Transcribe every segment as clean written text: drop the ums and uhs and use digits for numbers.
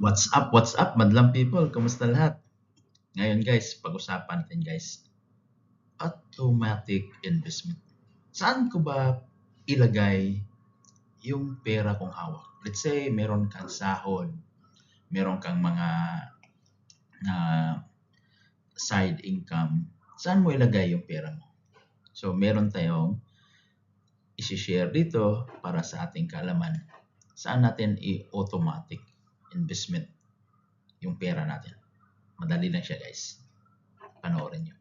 What's up, madlang people? Kumusta lahat? Ngayon guys, pag-usapan natin guys, automatic investment. Saan ko ba ilagay yung pera kong hawak? Let's say, meron kang sahod, meron kang mga side income. Saan mo ilagay yung pera mo? So, meron tayong isi-share dito para sa ating kaalaman. Saan natin i-automatic investment yung pera natin? Madali lang siya guys. Panoorin nyo.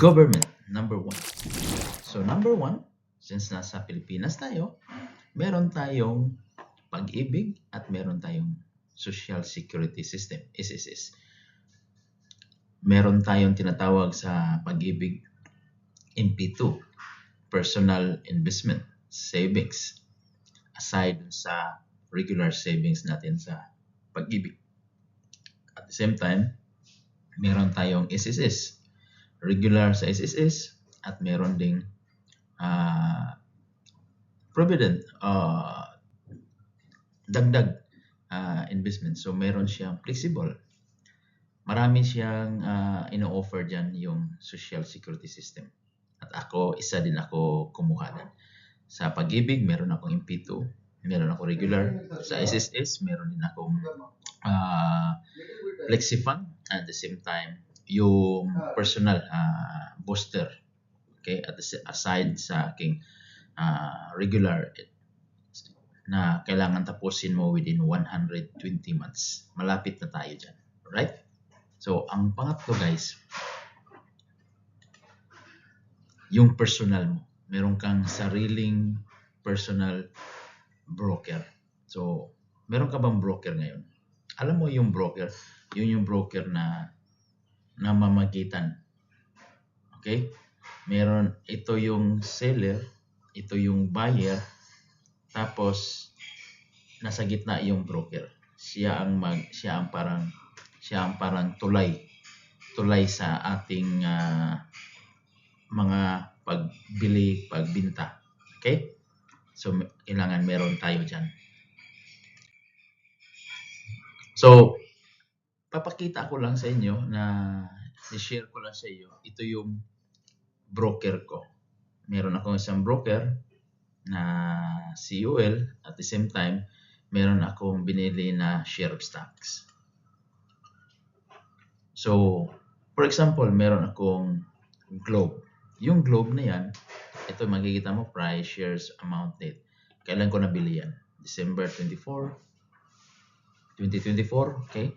Government, number one. So number one, since nasa Pilipinas tayo, meron tayong pag-ibig at meron tayong Social Security System, SSS. Meron tayong tinatawag sa pag-ibig MP2, Personal Investment Savings, aside sa regular savings natin sa pag-ibig. At the same time, meron tayong SSS, regular sa SSS, at meron ding provident dagdag investment. So meron siyang flexible. Marami siyang ino-offer dyan yung Social Security System. At ako, isa din ako kumuha din. Sa pag-ibig, meron akong MP2, meron ako regular. Sa SSS, meron din akong FlexiFund. At the same time, yung personal booster. Okay, at aside sa aking regular na kailangan tapusin mo within 120 months. Malapit na tayo dyan. Right? So, ang pangatlo guys, yung personal mo. Meron kang sariling personal broker. So, meron ka bang broker ngayon? Alam mo yung broker? Yun yung broker na namamagitan. Okay? Meron, ito yung seller, ito yung buyer, tapos nasa gitna yung broker. Siya ang parang tulay sa ating mga pagbili, pagbinta. Okay? So kailangan meron tayo diyan. So papakita ko lang sa inyo na i-share ko lang sa iyo. Ito yung broker ko. Meron akong isang broker na CUL, at the same time meron akong binili na share of stocks. So, for example, meron akong Globe. Yung Globe na yan, ito makikita mo price, shares, amount, date. Kailan ko nabili yan? December 24, 2024, okay?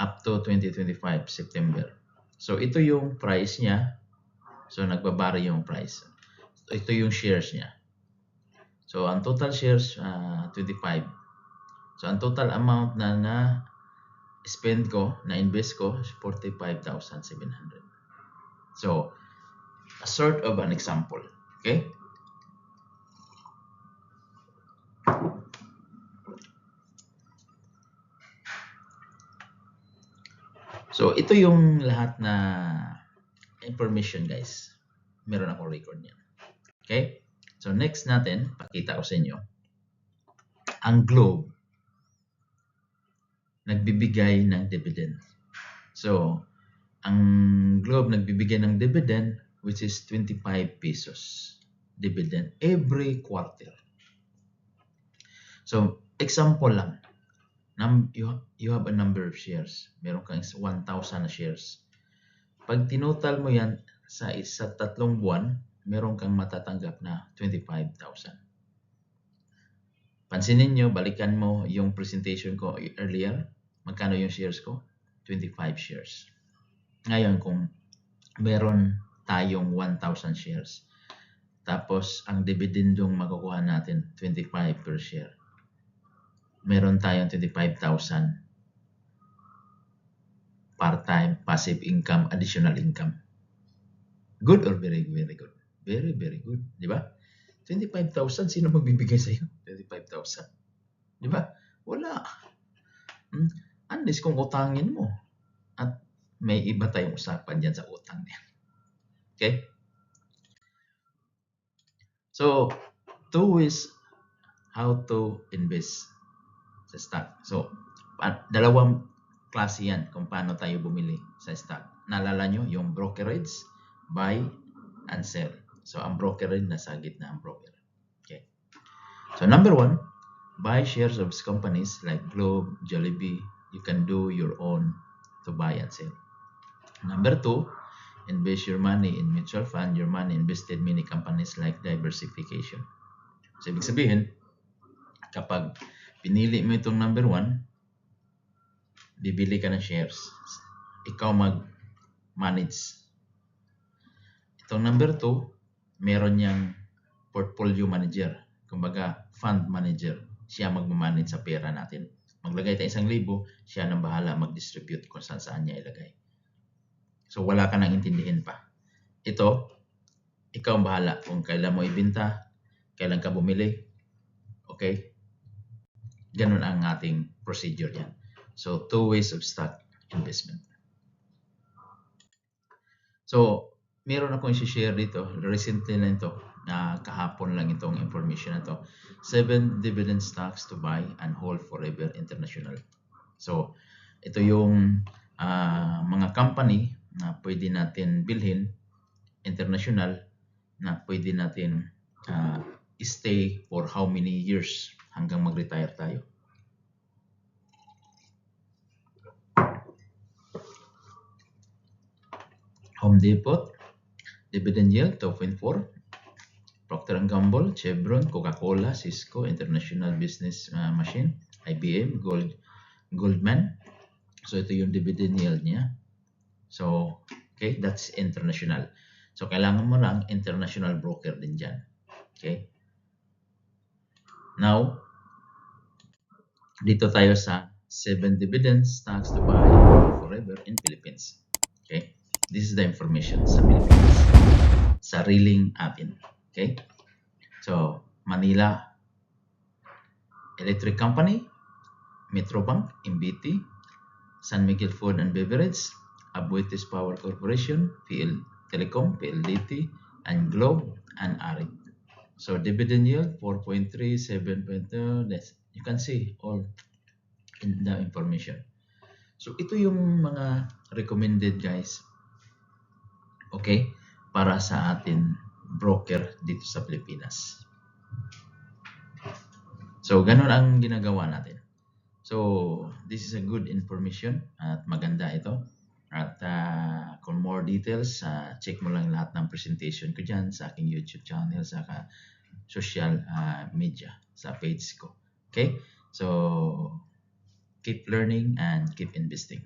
Up to 2025, September. So, ito yung price niya. So, nagbabari yung price. Ito yung shares niya. So, ang total shares, 25. So, ang total amount na spend ko, na invest ko, is 45,700. So, a sort of an example. Okay? So, ito yung lahat na information, guys. Meron akong record niyan. Okay? So, next natin, pakita ko sa inyo. Ang Globe, nagbibigay ng dividend. So, ang Globe nagbibigay ng dividend, which is 25 pesos dividend every quarter. So, example lang. You have a number of shares. Meron kang 1,000 na shares. Pag tinotal mo yan sa 3 buwan, meron kang matatanggap na 25,000. Pansinin nyo, balikan mo yung presentation ko earlier. Magkano yung shares ko? 25 shares. Ngayon, kung meron tayong 1,000 shares, tapos ang dividendong makukuha natin, 25 per share. Meron tayong 25,000 part-time, passive income, additional income. Good or very, very good? Very, very good. Di ba? 25,000, sino magbibigay sa'yo? 25,000. Di ba? Wala. Unless kung utangin mo. At may iba tayong usapan dyan sa utang niya. Okay? So, 2 ways how to invest sa stock. So, dalawang klase yan kung paano tayo bumili sa stock. Naalala nyo yung brokerage, buy and sell. So, ang brokerage nasa gitna ang broker. Okay. So, number 1, buy shares of companies like Globe, Jollibee. You can do your own to buy and sell. Number 2, invest your money in mutual fund. Your money invested many companies like diversification. So, ibig sabihin, kapag pinili mo itong number 1, bibili ka ng shares. Ikaw mag-manage. Itong number 2, meron niyang portfolio manager. Kumbaga, fund manager. Siya mag-manage sa pera natin. Maglagay tayo 1,000, siya nang bahala mag-distribute kung saan niya ilagay. So, wala ka nang intindihin pa. Ito, ikaw ang bahala kung kailan mo ibenta, kailan ka bumili. Okay? Ganun ang ating procedure yan. So, 2 ways of stock investment. So, meron akong i-share dito. Recently na ito. Kahapon lang itong information na ito. 7 dividend stocks to buy and hold forever international. So, ito yung mga company na pwede natin bilhin international na pwede natin stay for how many years hanggang mag-retire tayo. Home Depot, dividend yield 2.4. Procter & Gamble, Chevron, Coca-Cola, Cisco, International Business Machine, IBM, Goldman. So ito yung dividend yield niya. So, okay, that's international. So kailangan mo lang international broker din dyan. Okay? Now, dito tayo sa 7 dividend stocks to buy forever in Philippines. Okay? This is the information sa Philippines. Sariling atin. Okay? So, Manila Electric Company, Metrobank, MBT, San Miguel Food and Beverage, Abuetes Power Corporation, PL Telecom, PLDT, and Globe and ARIC. So, dividend yield 4.3, 7.2. You can see all in the information. So, ito yung mga recommended, guys. Okay? Para sa atin broker dito sa Pilipinas. So, ganun ang ginagawa natin. So, this is a good information at maganda ito. At kung more details, check mo lang lahat ng presentation ko dyan sa aking YouTube channel, sa social media, sa page ko. Okay? So, keep learning and keep investing.